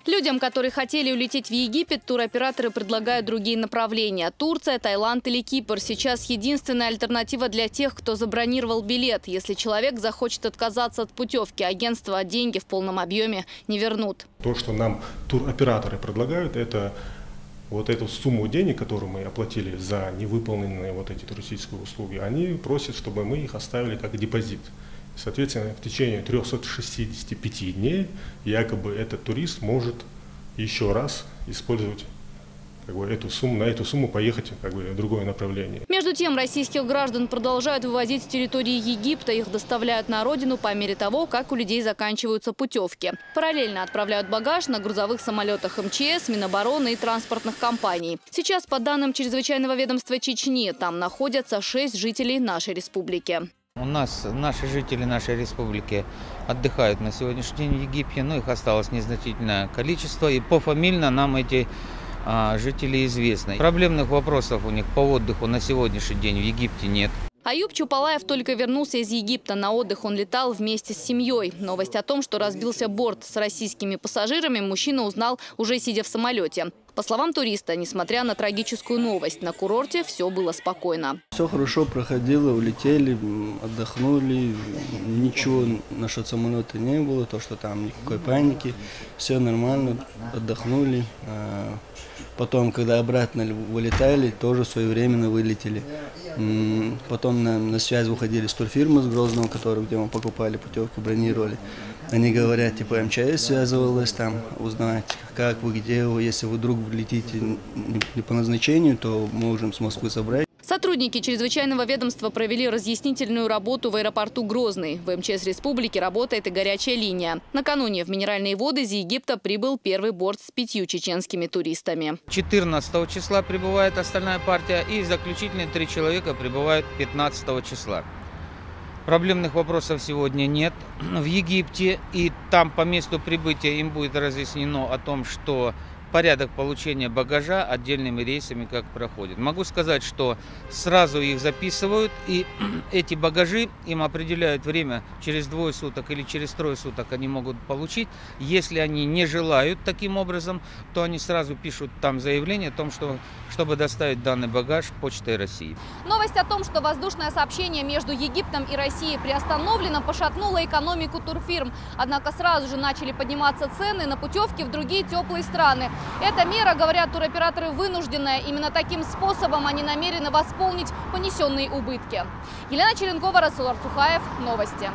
Людям, которые хотели улететь в Египет, туроператоры предлагают другие направления. Турция, Таиланд или Кипр. Сейчас единственная альтернатива для тех, кто забронировал билет. Если человек захочет отказаться от путевки, агентства деньги в полном объеме не вернут. То, что нам туроператоры предлагают, это вот эту сумму денег, которую мы оплатили за невыполненные вот эти туристические услуги, они просят, чтобы мы их оставили как депозит. Соответственно, в течение 365 дней якобы этот турист может еще раз использовать эту сумму, на эту сумму поехать в другое направление. Между тем, российских граждан продолжают вывозить с территории Египта. Их доставляют на родину по мере того, как у людей заканчиваются путевки. Параллельно отправляют багаж на грузовых самолетах МЧС, Минобороны и транспортных компаний. Сейчас, по данным чрезвычайного ведомства Чечни, там находятся 6 жителей нашей республики. У нас наши жители нашей республики отдыхают на сегодняшний день в Египте, но их осталось незначительное количество, и пофамильно нам эти жители известны. Проблемных вопросов у них по отдыху на сегодняшний день в Египте нет. Аюб Чупалаев только вернулся из Египта. На отдых он летал вместе с семьей. Новость о том, что разбился борт с российскими пассажирами, мужчина узнал, уже сидя в самолете. По словам туриста, несмотря на трагическую новость, на курорте все было спокойно. Все хорошо проходило, улетели, отдохнули, ничего насчет самолета не было, то что там никакой паники, все нормально, отдохнули. Потом, когда обратно вылетали, тоже своевременно вылетели. Потом на связь выходили с турфирмой с Грозного, где мы покупали путевку, бронировали. Они говорят, типа МЧС связывалась там, узнать, как вы, где вы. Если вы вдруг летите не по назначению, то мы можем с Москвы собрать. Сотрудники чрезвычайного ведомства провели разъяснительную работу в аэропорту Грозный. В МЧС республики работает и горячая линия. Накануне в Минеральные воды из Египта прибыл первый борт с 5 чеченскими туристами. 14 числа прибывает остальная партия, и заключительные 3 человека прибывают 15 числа. Проблемных вопросов сегодня нет в Египте, и там по месту прибытия им будет разъяснено о том, что порядок получения багажа отдельными рейсами как проходит. Могу сказать, что сразу их записывают, и эти багажи им определяют время, через 2 суток или через 3 суток они могут получить. Если они не желают таким образом, то они сразу пишут там заявление о том, чтобы доставить данный багаж почтой России. Новость о том, что воздушное сообщение между Египтом и Россией приостановлено, пошатнула экономику турфирм. Однако сразу же начали подниматься цены на путевки в другие теплые страны. Эта мера, говорят туроператоры, вынужденная. Именно таким способом они намерены восполнить понесенные убытки. Елена Черенкова, Расул Арцухаев. Новости.